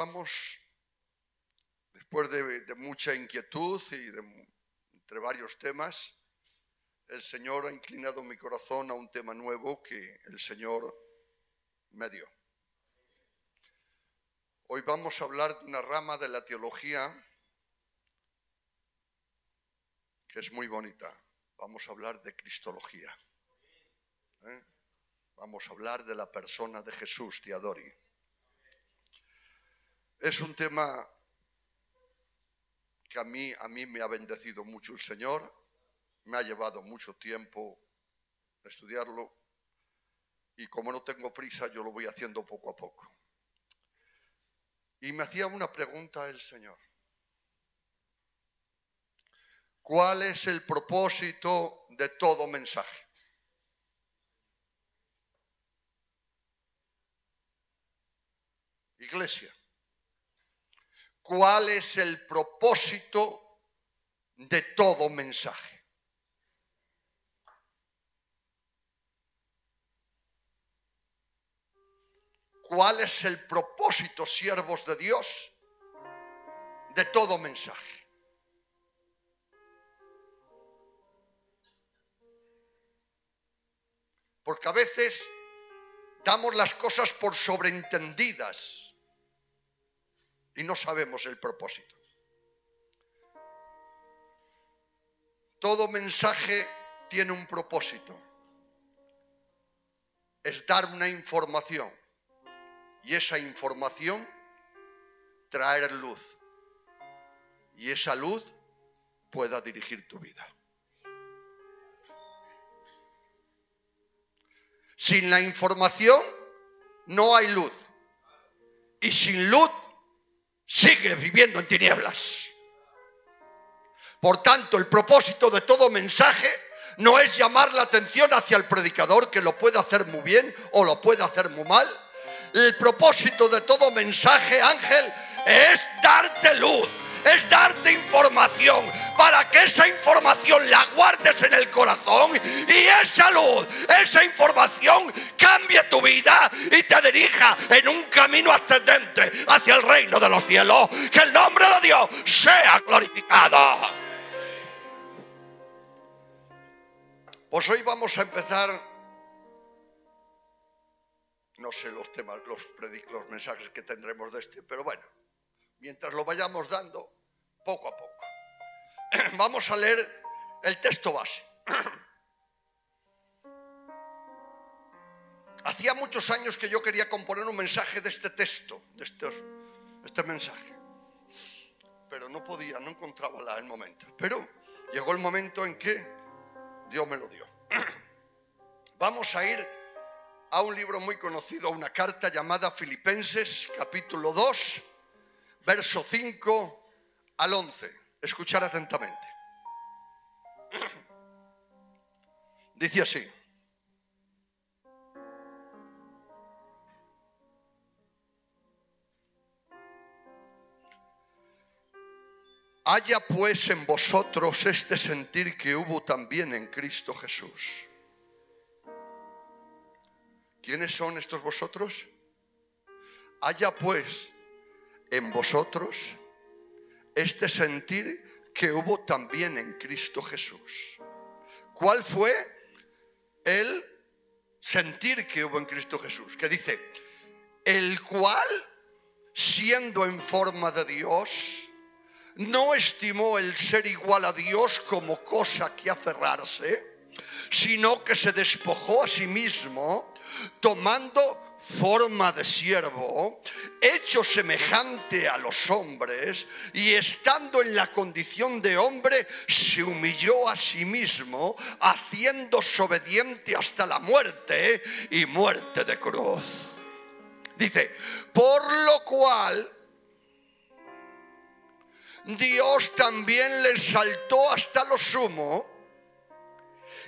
vamos, después de mucha inquietud y entre varios temas, el Señor ha inclinado mi corazón a un tema nuevo que el Señor me dio. Hoy vamos a hablar de una rama de la teología que es muy bonita. Vamos a hablar de cristología. Vamos a hablar de la persona de Jesús, de Adori. Es un tema que a mí me ha bendecido mucho el Señor. Me ha llevado mucho tiempo estudiarlo y como no tengo prisa, yo lo voy haciendo poco a poco. Y me hacía una pregunta el Señor. ¿Cuál es el propósito de todo mensaje? Iglesia, ¿cuál es el propósito de todo mensaje? ¿Cuál es el propósito, siervos de Dios, de todo mensaje? Porque a veces damos las cosas por sobreentendidas y no sabemos el propósito. Todo mensaje tiene un propósito. Es dar una información. Y esa información traer luz. Y esa luz pueda dirigir tu vida. Sin la información no hay luz. Y sin luz sigue viviendo en tinieblas. Por tanto, el propósito de todo mensaje no es llamar la atención hacia el predicador, que lo puede hacer muy bien o lo puede hacer muy mal. El propósito de todo mensaje, Ángel, es darte luz, es darte información para que esa información la guardes en el corazón y esa luz, esa información cambie tu vida y te dirija en un camino ascendente hacia el reino de los cielos. Que el nombre de Dios sea glorificado. Pues hoy vamos a empezar. No sé los temas, los mensajes que tendremos de este, pero bueno, mientras lo vayamos dando, poco a poco. Vamos a leer el texto base. Hacía muchos años que yo quería componer un mensaje de este texto, de este mensaje. Pero no podía, no encontraba el momento. Pero llegó el momento en que Dios me lo dio. Vamos a ir a un libro muy conocido, a una carta llamada Filipenses, capítulo 2, verso 5 al 11. Escuchar atentamente. Dice así: haya pues en vosotros este sentir que hubo también en Cristo Jesús. ¿Quiénes son estos vosotros? Haya pues en vosotros este sentir que hubo también en Cristo Jesús. ¿Cuál fue el sentir que hubo en Cristo Jesús? Que dice, el cual, siendo en forma de Dios, no estimó el ser igual a Dios como cosa que aferrarse, sino que se despojó a sí mismo, tomando forma de siervo, hecho semejante a los hombres, y estando en la condición de hombre, se humilló a sí mismo, haciéndose obediente hasta la muerte y muerte de cruz. Dice, por lo cual Dios también le exaltó hasta lo sumo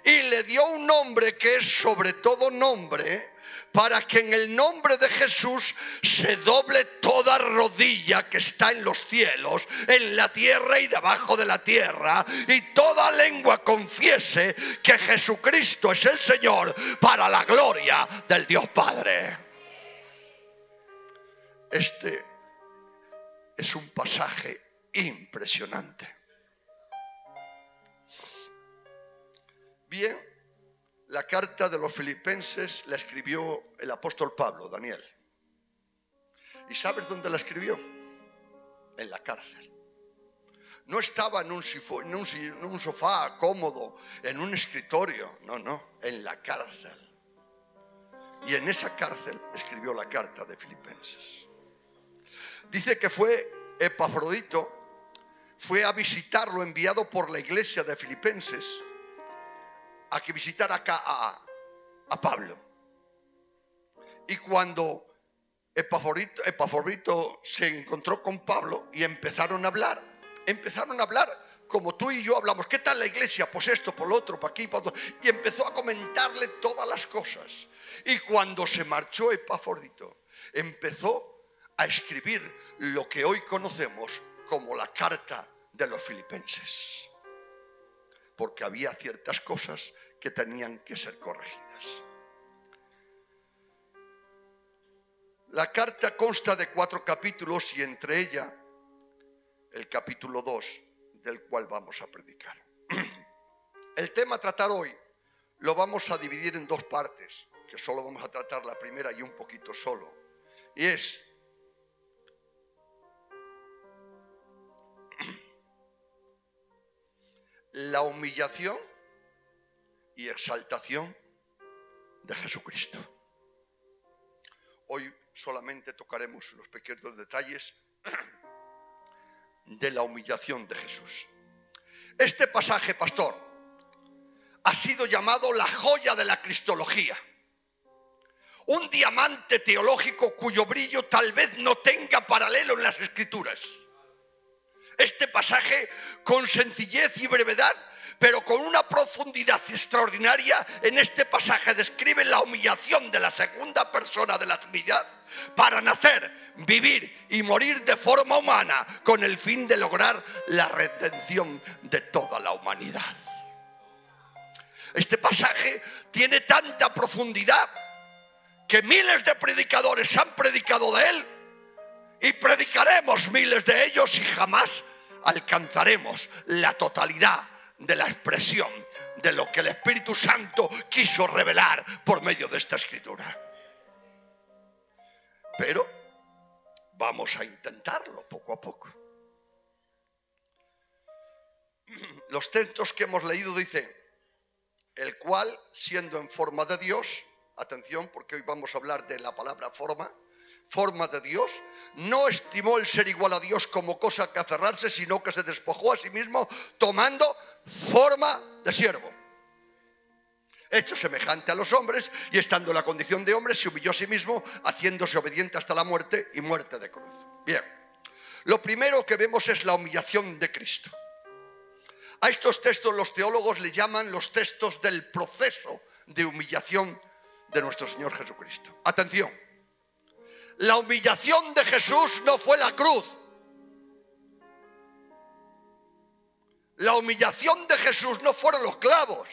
y le dio un nombre que es sobre todo nombre, para que en el nombre de Jesús se doble toda rodilla que está en los cielos, en la tierra y debajo de la tierra, y toda lengua confiese que Jesucristo es el Señor, para la gloria del Dios Padre. Este es un pasaje impresionante. Bien, la carta de los Filipenses la escribió el apóstol Pablo, Daniel. ¿Y sabes dónde la escribió? En la cárcel. No estaba en un sofá cómodo, en un escritorio. No, en la cárcel. Y en esa cárcel escribió la carta de Filipenses. Dice que fue Epafrodito, fue a visitarlo, enviado por la iglesia de Filipenses, a que visitara acá a Pablo. Y cuando Epafrodito se encontró con Pablo y empezaron a hablar como tú y yo hablamos. ¿Qué tal la iglesia? Pues esto, por lo otro, para aquí, para otro. Y empezó a comentarle todas las cosas. Y cuando se marchó Epafrodito, empezó a escribir lo que hoy conocemos como la carta de los Filipenses. Porque había ciertas cosas que tenían que ser corregidas. La carta consta de 4 capítulos y entre ella el capítulo 2, del cual vamos a predicar. El tema a tratar hoy lo vamos a dividir en 2 partes, que solo vamos a tratar la primera y un poquito solo. Y es la humillación y exaltación de Jesucristo. Hoy solamente tocaremos los pequeños detalles de la humillación de Jesús. Este pasaje, pastor, ha sido llamado la joya de la cristología. Un diamante teológico cuyo brillo tal vez no tenga paralelo en las Escrituras. Este pasaje, con sencillez y brevedad, pero con una profundidad extraordinaria, en este pasaje describe la humillación de la segunda persona de la Trinidad para nacer, vivir y morir de forma humana con el fin de lograr la redención de toda la humanidad. Este pasaje tiene tanta profundidad que miles de predicadores han predicado de él y predicaremos miles de ellos y jamás alcanzaremos la totalidad de la expresión de lo que el Espíritu Santo quiso revelar por medio de esta escritura. Pero vamos a intentarlo poco a poco. Los textos que hemos leído dicen: el cual, siendo en forma de Dios, atención porque hoy vamos a hablar de la palabra forma de Dios, no estimó el ser igual a Dios como cosa que aferrarse, sino que se despojó a sí mismo, tomando forma de siervo, hecho semejante a los hombres, y estando en la condición de hombre se humilló a sí mismo, haciéndose obediente hasta la muerte y muerte de cruz. Bien, lo primero que vemos es la humillación de Cristo. A estos textos los teólogos le llaman los textos del proceso de humillación de nuestro Señor Jesucristo. Atención, la humillación de Jesús no fue la cruz. La humillación de Jesús no fueron los clavos.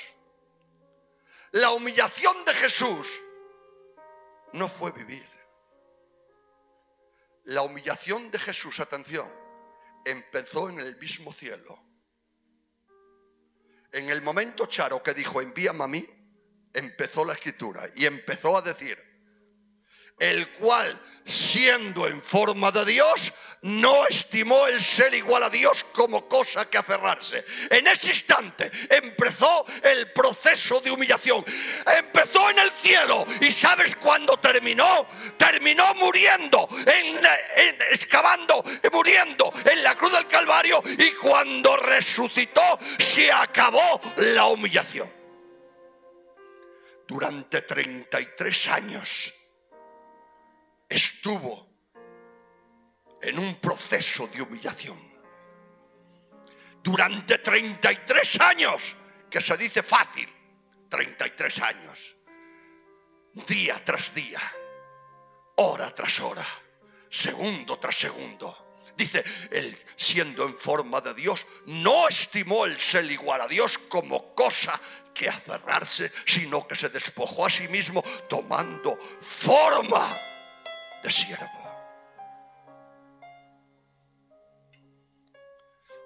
La humillación de Jesús no fue vivir. La humillación de Jesús, atención, empezó en el mismo cielo. En el momento, Charo, que dijo envíame a mí, empezó la escritura y empezó a decir: el cual, siendo en forma de Dios, no estimó el ser igual a Dios como cosa que aferrarse. En ese instante empezó el proceso de humillación. Empezó en el cielo. ¿Y sabes cuándo terminó? Terminó muriendo, excavando, muriendo en la cruz del Calvario. Y cuando resucitó, se acabó la humillación. Durante 33 años estuvo en un proceso de humillación. Durante 33 años, que se dice fácil, 33 años, día tras día, hora tras hora, segundo tras segundo. Dice, él, siendo en forma de Dios, no estimó el ser igual a Dios como cosa que aferrarse, sino que se despojó a sí mismo, tomando forma de siervo.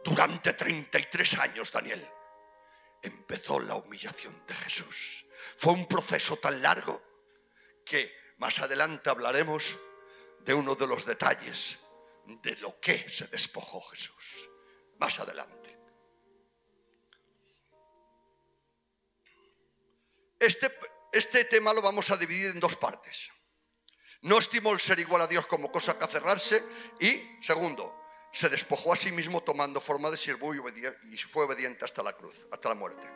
Durante 33 años, Daniel, empezó la humillación de Jesús. Fue un proceso tan largo que más adelante hablaremos de uno de los detalles de lo que se despojó Jesús. Más adelante. Este tema lo vamos a dividir en dos partes. No estimó el ser igual a Dios como cosa que aferrarse. Y segundo, se despojó a sí mismo tomando forma de siervo y fue obediente hasta la cruz, hasta la muerte.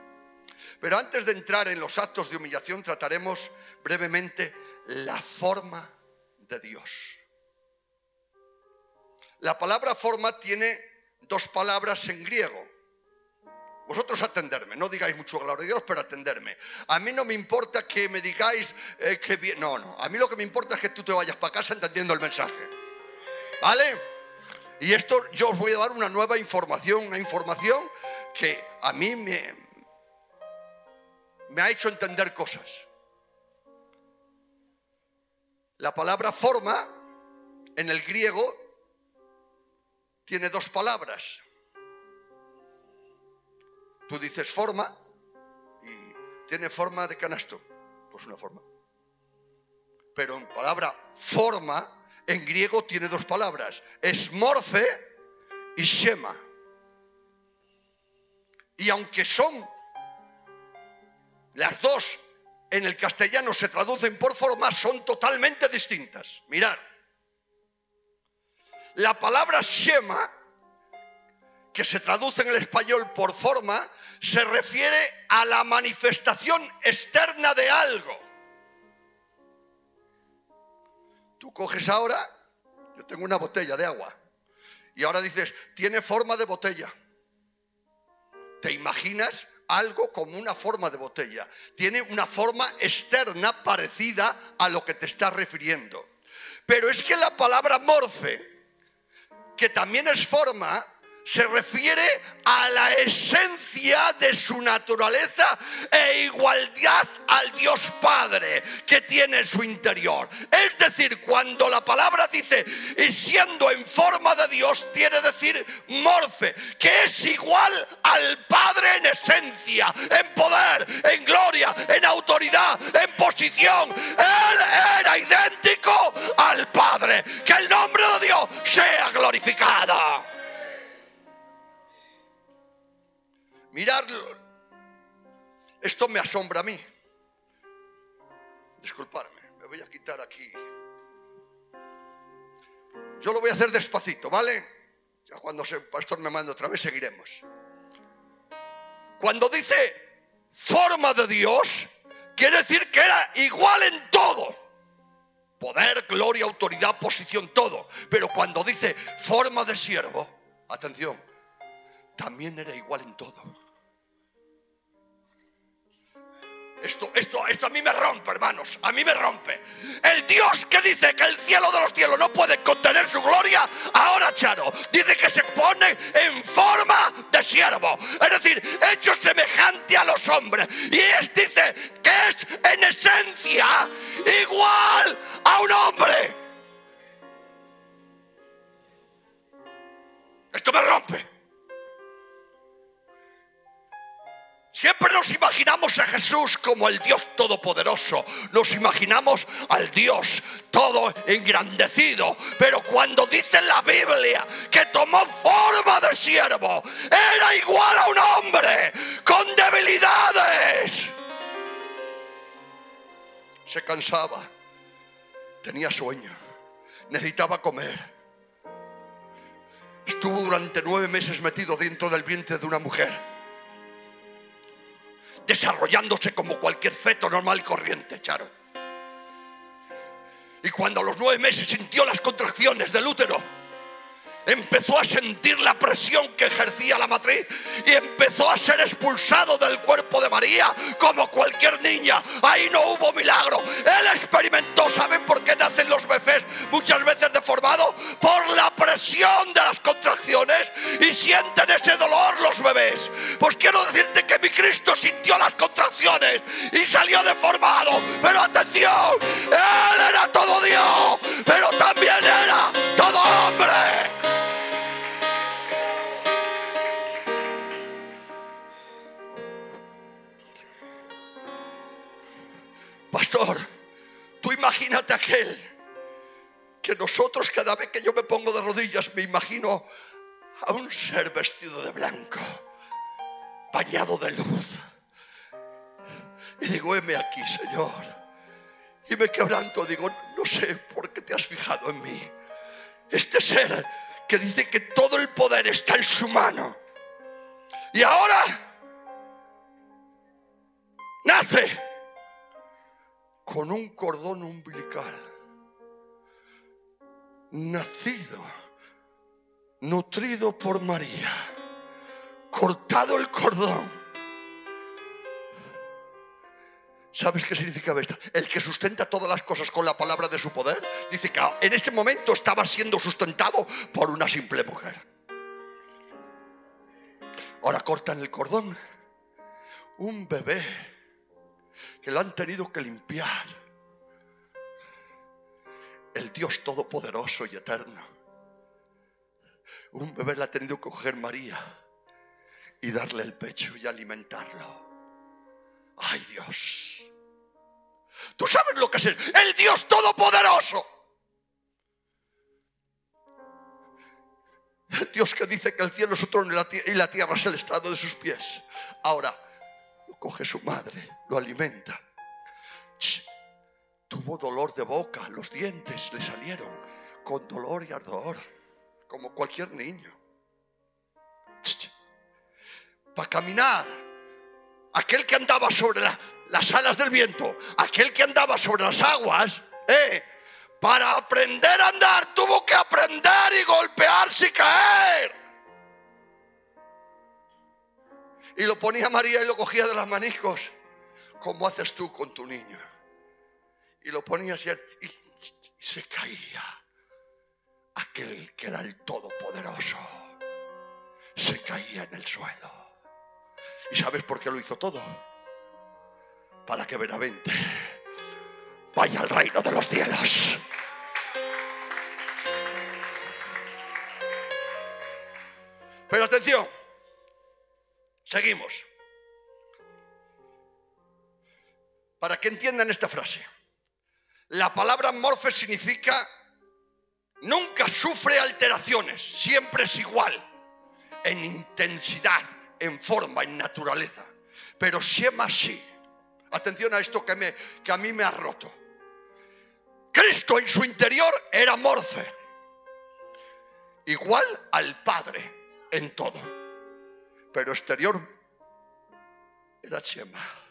Pero antes de entrar en los actos de humillación, trataremos brevemente la forma de Dios. La palabra forma tiene dos palabras en griego. Vosotros atenderme, no digáis mucho gloria a Dios, pero atenderme. A mí no me importa que me digáis que bien. No, a mí lo que me importa es que tú te vayas para casa entendiendo el mensaje. ¿Vale? Y esto yo os voy a dar una nueva información, una información que a mí me ha hecho entender cosas. La palabra forma en el griego tiene dos palabras. Tú dices forma y tiene forma de canasto, pues una forma. Pero en palabra forma en griego tiene dos palabras, es morfe y shema. Y aunque son las dos en el castellano se traducen por forma, son totalmente distintas. Mirad, la palabra shema, que se traduce en el español por forma, se refiere a la manifestación externa de algo. Tú coges ahora, yo tengo una botella de agua, y ahora dices, tiene forma de botella. ¿Te imaginas algo como una forma de botella? Tiene una forma externa parecida a lo que te estás refiriendo. Pero es que la palabra morfe, que también es forma, se refiere a la esencia de su naturaleza e igualdad al Dios Padre que tiene en su interior. Es decir, cuando la palabra dice y siendo en forma de Dios, quiere decir morfe, que es igual al Padre en esencia, en poder, en gloria, en autoridad, en posición. Él era idéntico al Padre. Que el nombre de Dios sea glorificado. Miradlo. Esto me asombra a mí. Disculpadme, me voy a quitar aquí. Yo lo voy a hacer despacito, ¿vale? Ya cuando el pastor me mande otra vez seguiremos. Cuando dice forma de Dios, quiere decir que era igual en todo. Poder, gloria, autoridad, posición, todo. Pero cuando dice forma de siervo, atención, también era igual en todo. Esto a mí me rompe, hermanos. A mí me rompe. El Dios que dice que el cielo de los cielos no puede contener su gloria, ahora, Charo, dice que se pone en forma de siervo. Es decir, hecho semejante a los hombres. Y dice que es en esencia igual a un hombre. Esto me rompe. Siempre nos imaginamos a Jesús como el Dios todopoderoso. Nos imaginamos al Dios todo engrandecido. Pero cuando dice la Biblia que tomó forma de siervo, era igual a un hombre con debilidades. Se cansaba, tenía sueño, necesitaba comer. Estuvo durante 9 meses metido dentro del vientre de una mujer, desarrollándose como cualquier feto normal y corriente, Charo. Y cuando a los 9 meses sintió las contracciones del útero, empezó a sentir la presión que ejercía la matriz y empezó a ser expulsado del cuerpo de María como cualquier niña. Ahí no hubo milagro. Él experimentó, ¿saben por qué nacen los bebés muchas veces deformados? Por la presión de las contracciones, y sienten ese dolor los bebés. Pues quiero decirte que mi Cristo sintió las contracciones y salió deformado. Pero atención, Él era todo Dios, pero también era todo hombre. Pastor, tú imagínate aquel que nosotros, cada vez que yo me pongo de rodillas, me imagino a un ser vestido de blanco, bañado de luz, y digo, heme aquí, Señor, y me quebranto, digo, no sé por qué te has fijado en mí. Este ser que dice que todo el poder está en su mano, y ahora nace con un cordón umbilical, nacido, nutrido por María, cortado el cordón. ¿Sabes qué significa esto? El que sustenta todas las cosas con la palabra de su poder. Dice que en ese momento estaba siendo sustentado por una simple mujer. Ahora cortan el cordón. Un bebé que lo han tenido que limpiar. El Dios todopoderoso y eterno. Un bebé le ha tenido que coger María y darle el pecho y alimentarlo. ¡Ay, Dios! ¿Tú sabes lo que es el Dios todopoderoso? El Dios que dice que el cielo es su trono y la tierra es el estrado de sus pies. Ahora lo coge su madre, lo alimenta. Tuvo dolor de boca, los dientes le salieron con dolor y ardor, como cualquier niño. Para caminar, aquel que andaba sobre las alas del viento, aquel que andaba sobre las aguas, para aprender a andar tuvo que aprender y golpearse y caer. Y lo ponía María y lo cogía de las maniscos, como haces tú con tu niño. Y lo ponía así y se caía. Aquel que era el todopoderoso se caía en el suelo. ¿Y sabes por qué lo hizo todo? Para que Benavente vaya al reino de los cielos. Pero atención, seguimos. Para que entiendan esta frase, la palabra morfe significa nunca sufre alteraciones, siempre es igual, en intensidad, en forma, en naturaleza. Pero Shema sí. Atención a esto que a mí me ha roto. Cristo en su interior era morfe, igual al Padre en todo, pero exterior era Shema.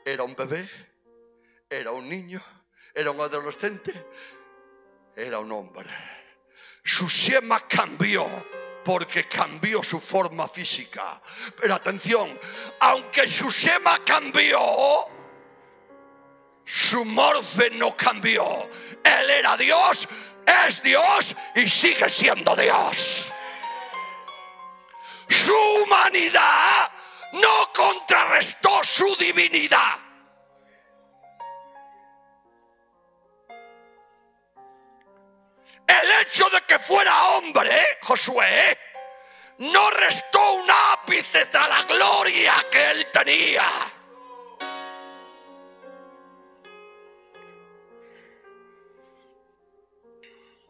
Era un bebé, era un niño, era un adolescente, era un hombre. Su Shema cambió porque cambió su forma física. Pero atención, aunque su Shema cambió, su morfe no cambió. Él era Dios, es Dios y sigue siendo Dios. Su humanidad no contrarrestó su divinidad. El hecho de que fuera hombre, Josué, no restó un ápice a la gloria que él tenía.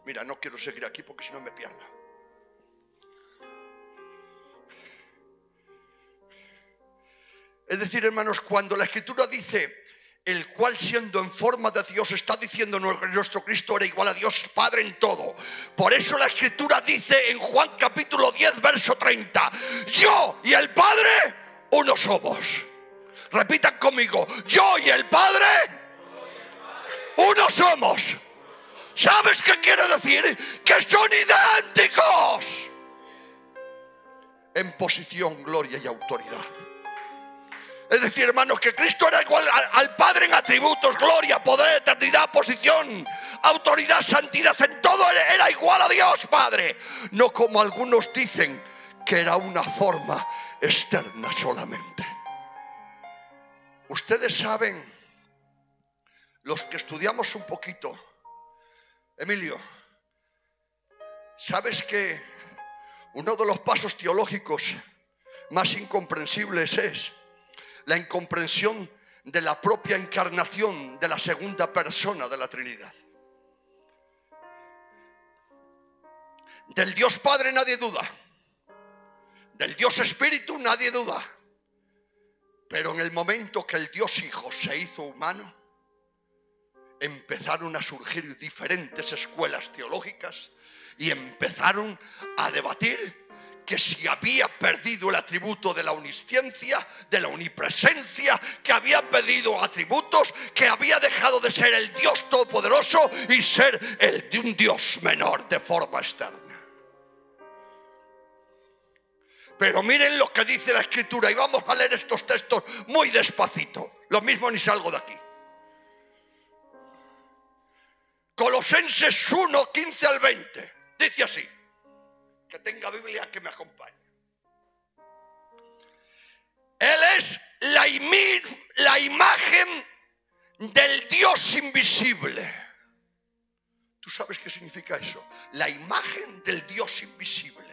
Mira, no quiero seguir aquí porque si no me pierdo. Es decir, hermanos, cuando la Escritura dice, el cual siendo en forma de Dios, está diciendo que nuestro Cristo era igual a Dios Padre en todo. Por eso la Escritura dice en Juan capítulo 10, verso 30, yo y el Padre uno somos. Repitan conmigo, yo y el Padre uno somos. ¿Sabes qué quiere decir? Que son idénticos en posición, gloria y autoridad. Es decir, hermanos, que Cristo era igual al Padre en atributos, gloria, poder, eternidad, posición, autoridad, santidad. En todo era igual a Dios Padre. No como algunos dicen que era una forma externa solamente. Ustedes saben, los que estudiamos un poquito, Emilio, ¿sabes que uno de los pasos teológicos más incomprensibles es la incomprensión de la propia encarnación de la segunda persona de la Trinidad. Del Dios Padre nadie duda. Del Dios Espíritu nadie duda. Pero en el momento que el Dios Hijo se hizo humano, empezaron a surgir diferentes escuelas teológicas y empezaron a debatir que si había perdido el atributo de la omnisciencia, de la omnipresencia, que había perdido atributos, que había dejado de ser el Dios Todopoderoso y ser el de un Dios menor de forma externa. Pero miren lo que dice la Escritura, y vamos a leer estos textos muy despacito. Lo mismo ni salgo de aquí. Colosenses 1, 15 al 20. Dice así. Que tenga Biblia que me acompañe. Él es la imagen del Dios invisible. ¿Tú sabes qué significa eso? La imagen del Dios invisible.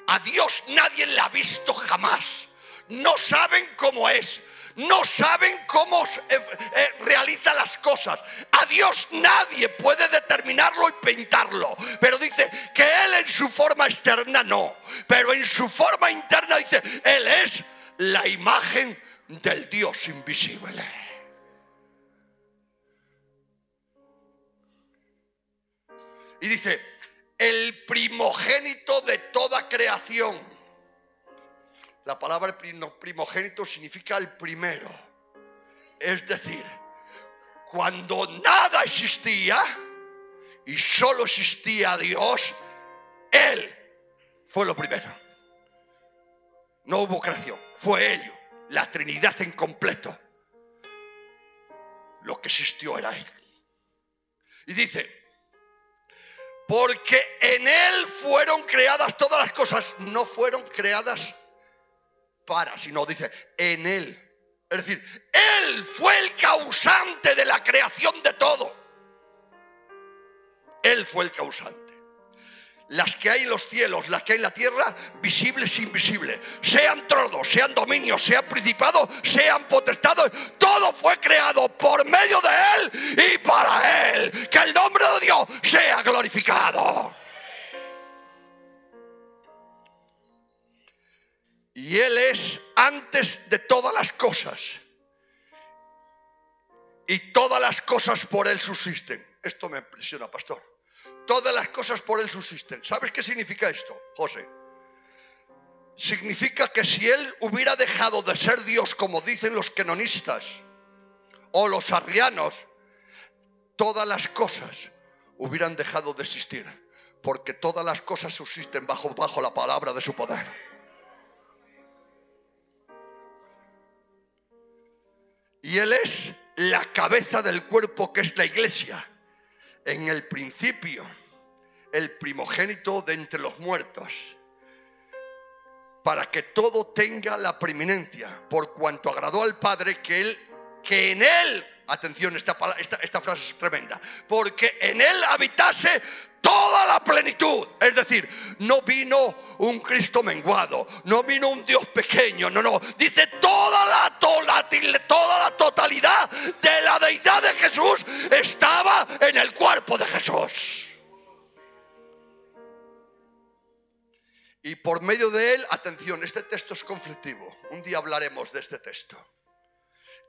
A Dios nadie le ha visto jamás. No saben cómo es. No saben cómo realiza las cosas. A Dios nadie puede determinarlo y pintarlo. Pero dice que Él en su forma externa no. Pero en su forma interna dice, Él es la imagen del Dios invisible. Y dice, el primogénito de toda creación. La palabra primogénito significa el primero. Es decir, cuando nada existía y solo existía Dios, Él fue lo primero. No hubo creación, fue Él, la Trinidad en completo. Lo que existió era Él. Y dice, porque en Él fueron creadas todas las cosas. No fueron creadas sino dice, en Él. Es decir, Él fue el causante de la creación de todo. Él fue el causante. Las que hay en los cielos, las que hay en la tierra, visibles e invisibles, sean tronos, sean dominios, sean principados, sean potestades, todo fue creado por medio de Él y para Él. Que el nombre de Dios sea glorificado. Y Él es antes de todas las cosas, y todas las cosas por Él subsisten. Esto me impresiona, pastor. Todas las cosas por Él subsisten. ¿Sabes qué significa esto, José? Significa que si Él hubiera dejado de ser Dios, como dicen los quenonistas o los arrianos, todas las cosas hubieran dejado de existir, porque todas las cosas subsisten bajo la palabra de su poder. Y Él es la cabeza del cuerpo, que es la iglesia. En el principio, el primogénito de entre los muertos, para que todo tenga la preeminencia, por cuanto agradó al Padre que en Él, atención, esta frase es tremenda, porque en Él habitase toda la plenitud. Es decir, no vino un Cristo menguado, no vino un Dios pequeño, no, dice toda la totalidad de la deidad de Jesús estaba en el cuerpo de Jesús. Y por medio de Él, atención, este texto es conflictivo, un día hablaremos de este texto.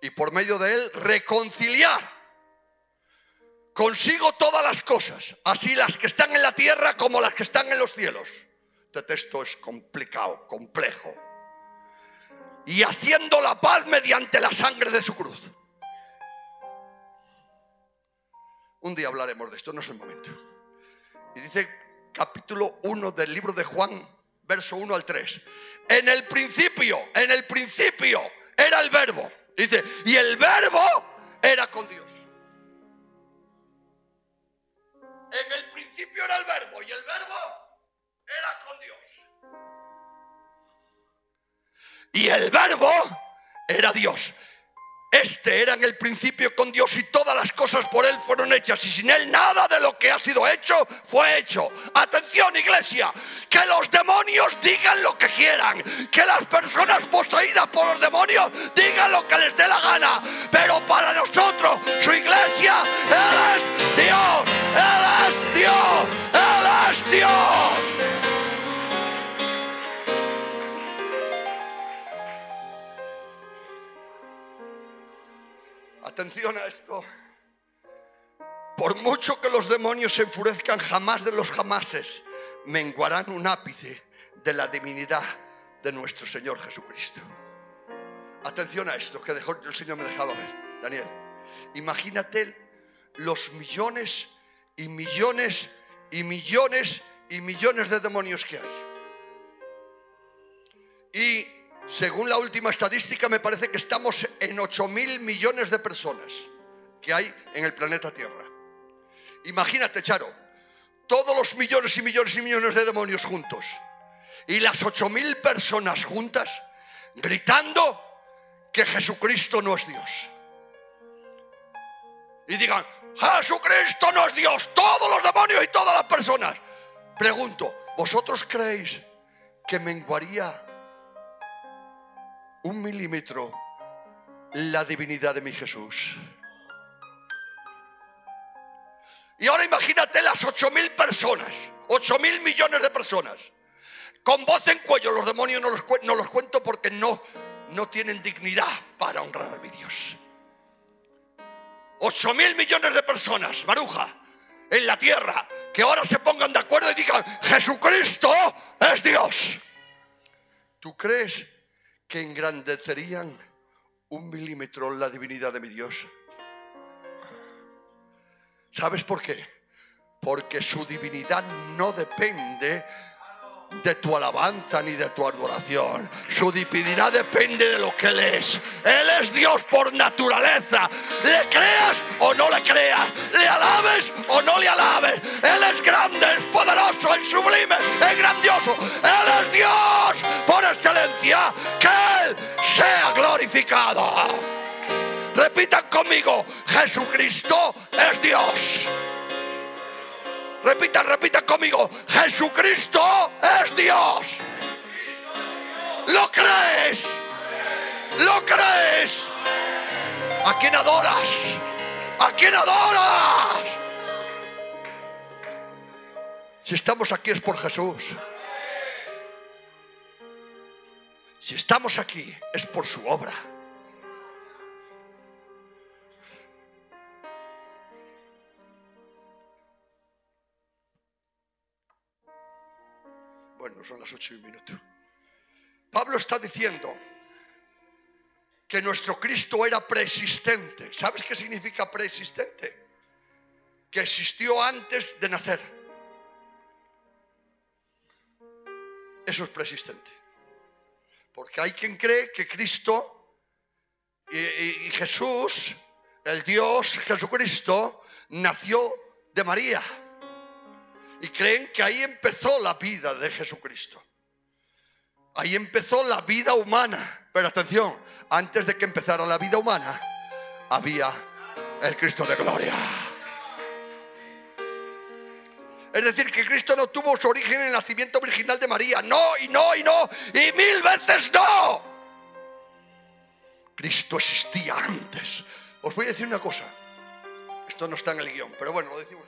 Y por medio de Él reconciliar consigo todas las cosas, así las que están en la tierra como las que están en los cielos. Este texto es complicado, complejo. Y haciendo la paz mediante la sangre de su cruz. Un día hablaremos de esto, no es el momento. Y dice capítulo 1 del libro de Juan, verso 1 al 3. En el principio era el verbo. Dice, y el verbo era con Dios. En el principio era el verbo y el verbo era con Dios. Y el verbo era Dios. Este era en el principio con Dios y todas las cosas por Él fueron hechas, y sin Él nada de lo que ha sido hecho fue hecho. Atención, iglesia, que los demonios digan lo que quieran, que las personas poseídas por los demonios digan lo que les dé la gana, pero para nosotros, su iglesia, Él es Dios, Él es Dios, Él es Dios. Atención a esto. Por mucho que los demonios se enfurezcan, jamás de los jamases menguarán un ápice de la divinidad de nuestro Señor Jesucristo. Atención a esto que el Señor me dejaba ver, Daniel. Imagínate los millones y millones y millones y millones de demonios que hay. Y según la última estadística, me parece que estamos en 8.000 millones de personas que hay en el planeta Tierra. Imagínate, Charo, todos los millones y millones y millones de demonios juntos y las 8.000 personas juntas gritando que Jesucristo no es Dios. Y digan, Jesucristo no es Dios, todos los demonios y todas las personas. Pregunto, ¿vosotros creéis que menguaría 1 milímetro la divinidad de mi Jesús? Y ahora imagínate las 8.000 personas, 8.000 millones de personas, con voz en cuello. Los demonios no los cuento porque no tienen dignidad para honrar a mi Dios. 8.000 millones de personas, Maruja, en la tierra, que ahora se pongan de acuerdo y digan, Jesucristo es Dios. ¿Tú crees que engrandecerían 1 milímetro la divinidad de mi Dios? ¿Sabes por qué? Porque su divinidad no depende de tu alabanza ni de tu adoración. Su divinidad depende de lo que Él es. Él es Dios por naturaleza. Le creas o no le creas, le alabes o no le alabes. Él es grande, es poderoso, es sublime, es grandioso. Él es Dios por excelencia. Que Él sea glorificado. Repitan conmigo, Jesucristo es Dios. Repitan conmigo, Jesucristo es Dios. ¿Lo crees? ¿Lo crees? ¿A quién adoras? ¿A quién adoras? Si estamos aquí es por Jesús. Si estamos aquí es por su obra. Bueno, son las 8:01. Pablo está diciendo que nuestro Cristo era preexistente. ¿Sabes qué significa preexistente? Que existió antes de nacer. Eso es preexistente. Porque hay quien cree que Cristo y Jesús, el Dios Jesucristo, nació de María. Y creen que ahí empezó la vida de Jesucristo. Ahí empezó la vida humana. Pero atención, antes de que empezara la vida humana, había el Cristo de gloria. Es decir, que Cristo no tuvo su origen en el nacimiento virginal de María. No, y no, y no, y 1000 veces no. Cristo existía antes. Os voy a decir una cosa. Esto no está en el guión, pero bueno, lo decimos,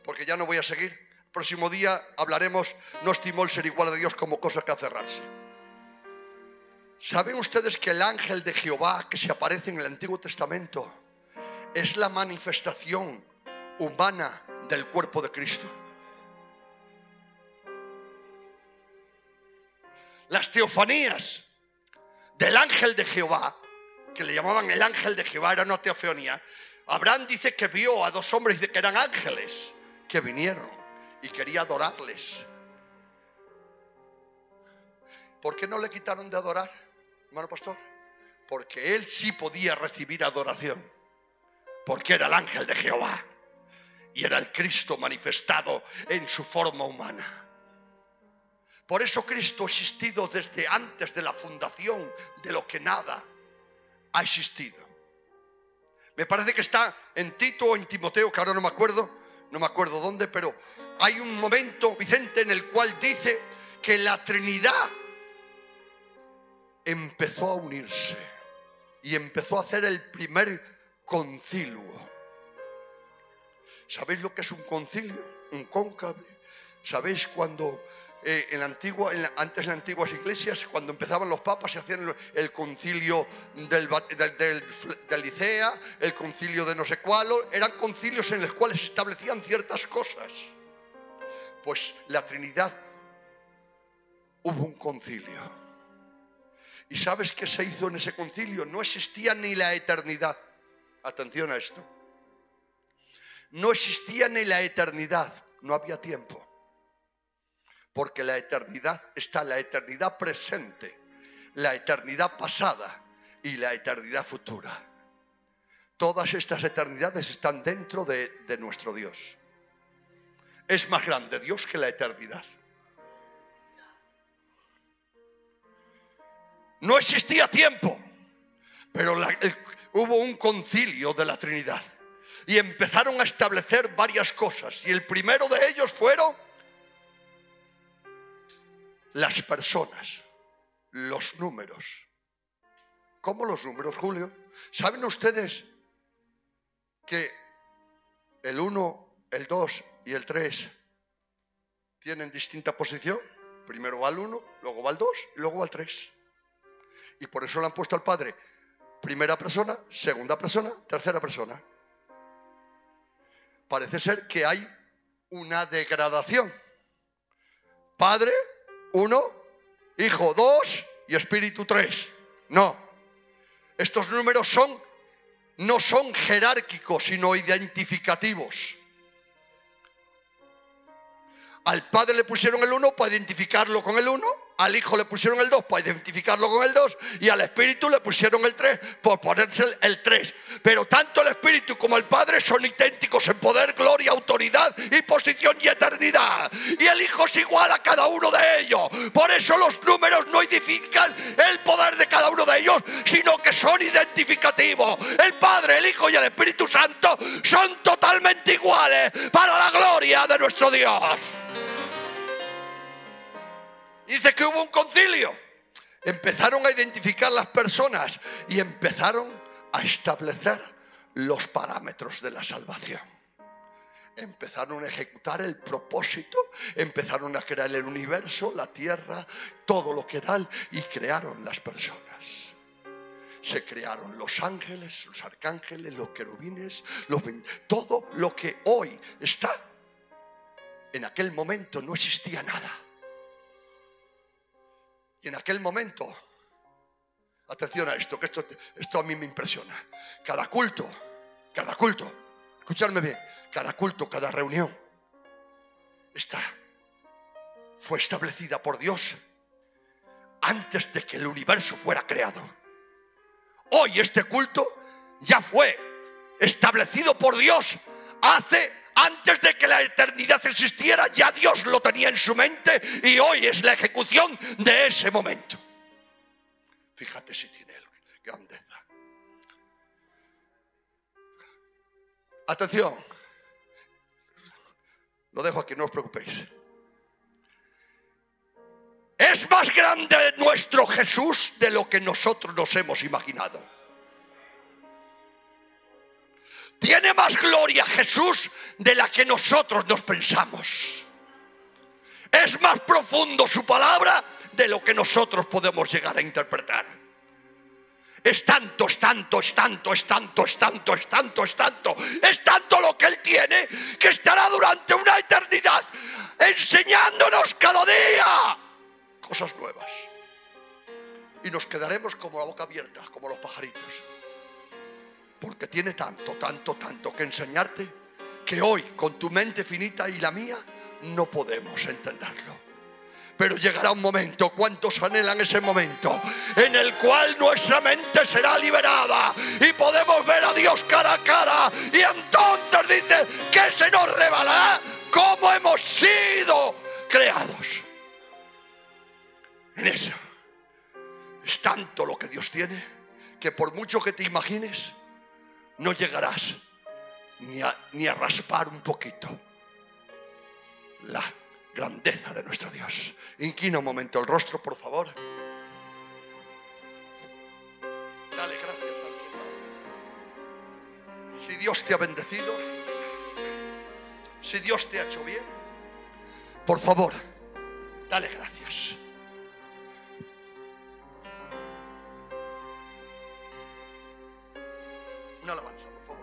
porque ya no voy a seguir. Próximo día hablaremos, no estimó el ser igual a Dios como cosa que aferrarse. ¿Saben ustedes que el ángel de Jehová que se aparece en el Antiguo Testamento es la manifestación humana del cuerpo de Cristo? Las teofanías del ángel de Jehová, que le llamaban el ángel de Jehová, era una teofanía. Abraham dice que vio a 2 hombres, dice que eran ángeles, que vinieron y quería adorarles. ¿Por qué no le quitaron de adorar, hermano pastor? Porque él sí podía recibir adoración, porque era el ángel de Jehová y era el Cristo manifestado en su forma humana. Por eso Cristo ha existido desde antes de la fundación de lo que nada ha existido. Me parece que está en Tito o en Timoteo, que ahora no me acuerdo dónde, pero hay un momento, Vicente, en el cual dice que la Trinidad empezó a unirse y empezó a hacer el primer concilio. ¿Sabéis lo que es un concilio? Un cónclave. ¿Sabéis cuando antes en las antiguas iglesias, cuando empezaban los papas, se hacían el concilio del Licea, el concilio de no sé cuál? Eran concilios en los cuales se establecían ciertas cosas. Pues la Trinidad, hubo un concilio. ¿Y sabes qué se hizo en ese concilio? No existía ni la eternidad. Atención a esto. No existía ni la eternidad. No había tiempo. Porque la eternidad está la eternidad presente, la eternidad pasada y la eternidad futura. Todas estas eternidades están dentro de nuestro Dios. Es más grande Dios que la eternidad. No existía tiempo, pero hubo un concilio de la Trinidad y empezaron a establecer varias cosas. Y el primero de ellos fueron las personas, los números. ¿Cómo los números, Julio? ¿Saben ustedes que el 1, el 2 y el 3 tienen distinta posición? Primero va el 1, luego va el 2 y luego va el 3. Y por eso le han puesto al Padre primera persona, segunda persona, tercera persona. Parece ser que hay una degradación. Padre 1, Hijo 2 y Espíritu 3. No. Estos números no son jerárquicos, sino identificativos. Al Padre le pusieron el 1 para identificarlo con el 1, al Hijo le pusieron el 2 para identificarlo con el 2 y al Espíritu le pusieron el 3 por ponerse el 3. Pero tanto el Espíritu como el Padre son idénticos en poder, gloria, autoridad y posición y eternidad. Y el Hijo es igual a cada uno de ellos. Por eso los números no identifican el poder de cada uno de ellos, sino que son identificativos. El Padre, el Hijo y el Espíritu Santo son totalmente iguales para la gloria de nuestro Dios. Dice que hubo un concilio. Empezaron a identificar las personas y empezaron a establecer los parámetros de la salvación. Empezaron a ejecutar el propósito, empezaron a crear el universo, la tierra, todo lo que era, y crearon las personas. Se crearon los ángeles, los arcángeles, los querubines, todo lo que hoy está. En aquel momento no existía nada. Y en aquel momento, atención a esto, que esto a mí me impresiona. Cada culto, escuchadme bien, cada culto, cada reunión, fue establecida por Dios antes de que el universo fuera creado. Hoy este culto ya fue establecido por Dios antes de que la eternidad existiera. Ya Dios lo tenía en su mente y hoy es la ejecución de ese momento. Fíjate si tiene grandeza. Atención, lo dejo aquí, no os preocupéis. Es más grande nuestro Jesús de lo que nosotros nos hemos imaginado. Tiene más gloria Jesús de la que nosotros nos pensamos. Es más profundo su palabra de lo que nosotros podemos llegar a interpretar. Es tanto lo que Él tiene, que estará durante una eternidad enseñándonos cada día cosas nuevas. Y nos quedaremos como la boca abierta, como los pajaritos. Porque tiene tanto que enseñarte, que hoy con tu mente finita y la mía no podemos entenderlo. Pero llegará un momento, ¿cuántos anhelan ese momento? En el cual nuestra mente será liberada y podemos ver a Dios cara a cara. Y entonces dice que se nos revelará cómo hemos sido creados. En eso es tanto lo que Dios tiene, que por mucho que te imagines, no llegarás ni a raspar un poquito la grandeza de nuestro Dios. Inclina un momento el rostro, por favor. Dale gracias al Señor. Si Dios te ha bendecido, si Dios te ha hecho bien, por favor, dale gracias. Una alabanza, por favor.